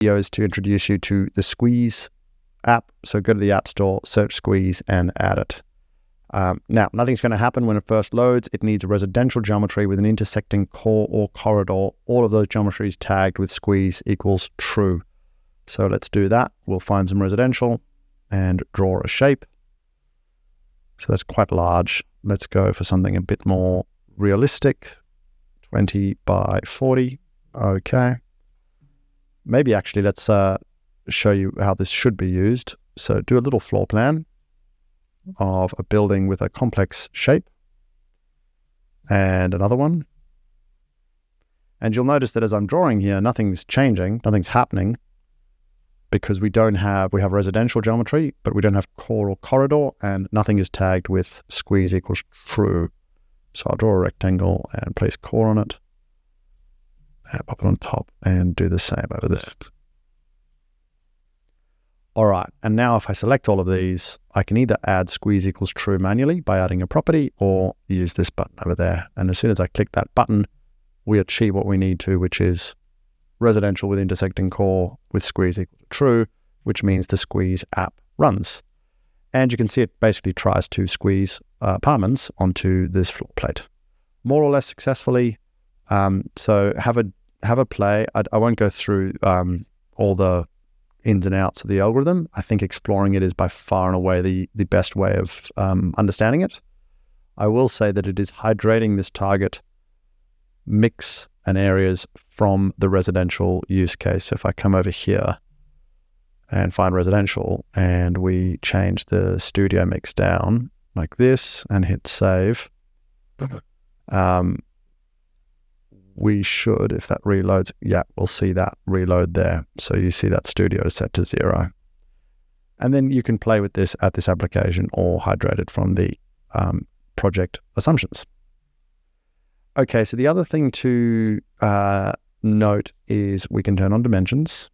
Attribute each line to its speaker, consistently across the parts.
Speaker 1: Videos to introduce you to the Squeeze app. So go to the App Store, search Squeeze and add it. Now, nothing's going to happen when it first loads. It needs a residential geometry with an intersecting core or corridor. All of those geometries tagged with Squeeze equals true. So let's do that. We'll find some residential and draw a shape. So that's quite large. Let's go for something a bit more realistic. 20 by 40. Okay. Maybe actually let's show you how this should be used. So do a little floor plan of a building with a complex shape and another one. And you'll notice that as I'm drawing here, nothing's changing, nothing's happening, because we have residential geometry, but we don't have core or corridor, and nothing is tagged with Squeeze equals true. So I'll draw a rectangle and place core on it, and pop it on top, and do the same over there. All right, and now if I select all of these, I can either add Squeeze equals true manually by adding a property, or use this button over there. And as soon as I click that button, we achieve what we need to, which is residential with intersecting core with Squeeze equal to true, which means the Squeeze app runs. And you can see it basically tries to squeeze apartments onto this floor plate, more or less successfully. So have a play. I won't go through all the ins and outs of the algorithm. I think exploring it is by far and away the best way of understanding it. I will say that it is hydrating this target mix and areas from the residential use case. So if I come over here and find residential and we change the studio mix down like this and hit save, we should, if that reloads, yeah, we'll see that reload there. So you see that studio is set to 0. And then you can play with this at this application or hydrate it from the project assumptions. Okay, so the other thing to note is we can turn on dimensions.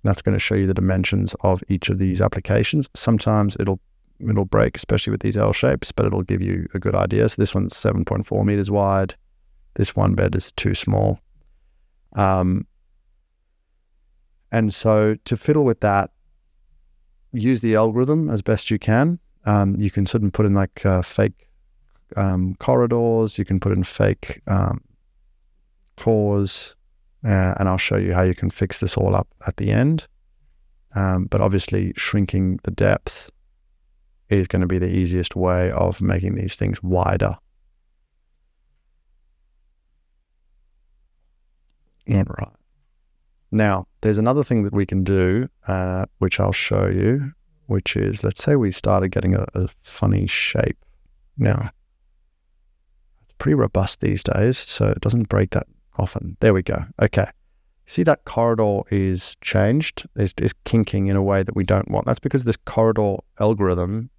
Speaker 1: That's going to show you the dimensions of each of these applications. Sometimes it'll break, especially with these L shapes, but it'll give you a good idea. So this one's 7.4 meters wide. This one bed is too small. And so to fiddle with that, use the algorithm as best you can. You can sort of put in like fake corridors. You can put in fake cores, and I'll show you how you can fix this all up at the end. But obviously shrinking the depth is going to be the easiest way of making these things wider. Right. Now, there's another thing that we can do, which I'll show you, which is, let's say we started getting a funny shape. Now, it's pretty robust these days, so it doesn't break that often. There we go. Okay. See that corridor is changed, is kinking in a way that we don't want. That's because this corridor algorithm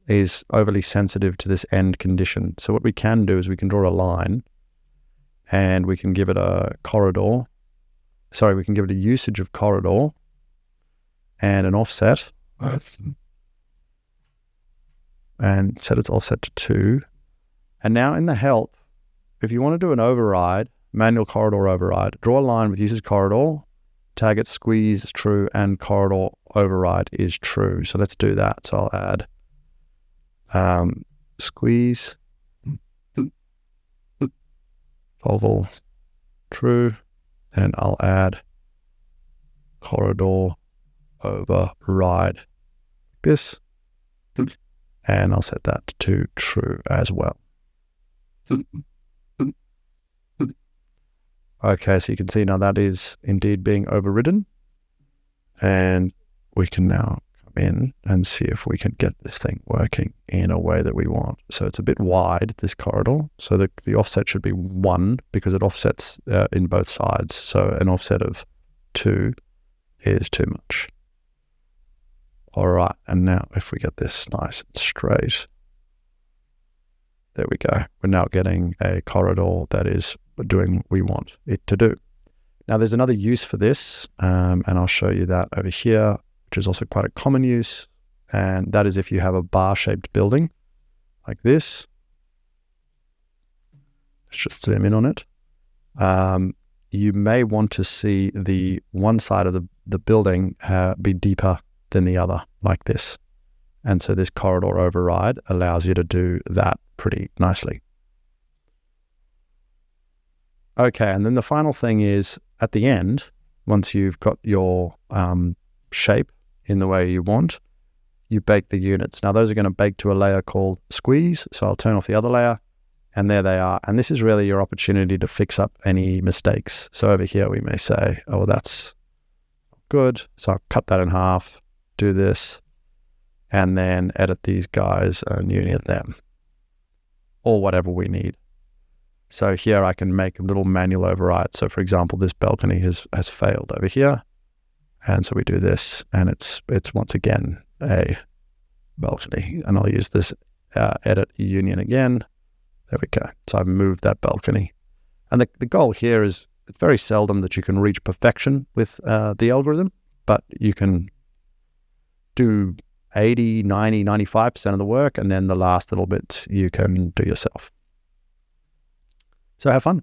Speaker 1: is overly sensitive to this end condition. So what we can do is we can draw a line, and we can give it a corridor. Sorry, we can give it a usage of corridor and an offset, and set its offset to 2. And now in the help, if you want to do an override, manual corridor override, draw a line with usage corridor, tag it Squeeze is true, and corridor override is true. So let's do that. So I'll add Squeeze oval true, and I'll add corridor override this, and I'll set that to true as well. Okay, so you can see now that is indeed being overridden, and we can now come in and see if we can get this thing working in a way that we want. So it's a bit wide, this corridor, so the offset should be 1 because it offsets in both sides. So an offset of 2 is too much. All right, and now if we get this nice and straight, there we go. We're now getting a corridor that is doing what we want it to do. Now there's another use for this, and I'll show you that over here, which is also quite a common use, and that is if you have a bar-shaped building like this. Let's just zoom in on it. you may want to see the one side of the building be deeper than the other, like this. And so this corridor override allows you to do that pretty nicely. Okay, and then the final thing is at the end, once you've got your shape in the way you want, you bake the units. Now those are going to bake to a layer called squeeze. So I'll turn off the other layer, and there they are. And this is really your opportunity to fix up any mistakes. So over here we may say, oh, that's good. So I'll cut that in half, do this, and then edit these guys and union them, or whatever we need. So here I can make a little manual override. So for example, this balcony has failed over here. And so we do this, and it's once again a balcony. And I'll use this edit union again. There we go. So I've moved that balcony. And the goal here is it's very seldom that you can reach perfection with the algorithm, but you can do 80, 90, 95% of the work, and then the last little bit you can do yourself. So have fun.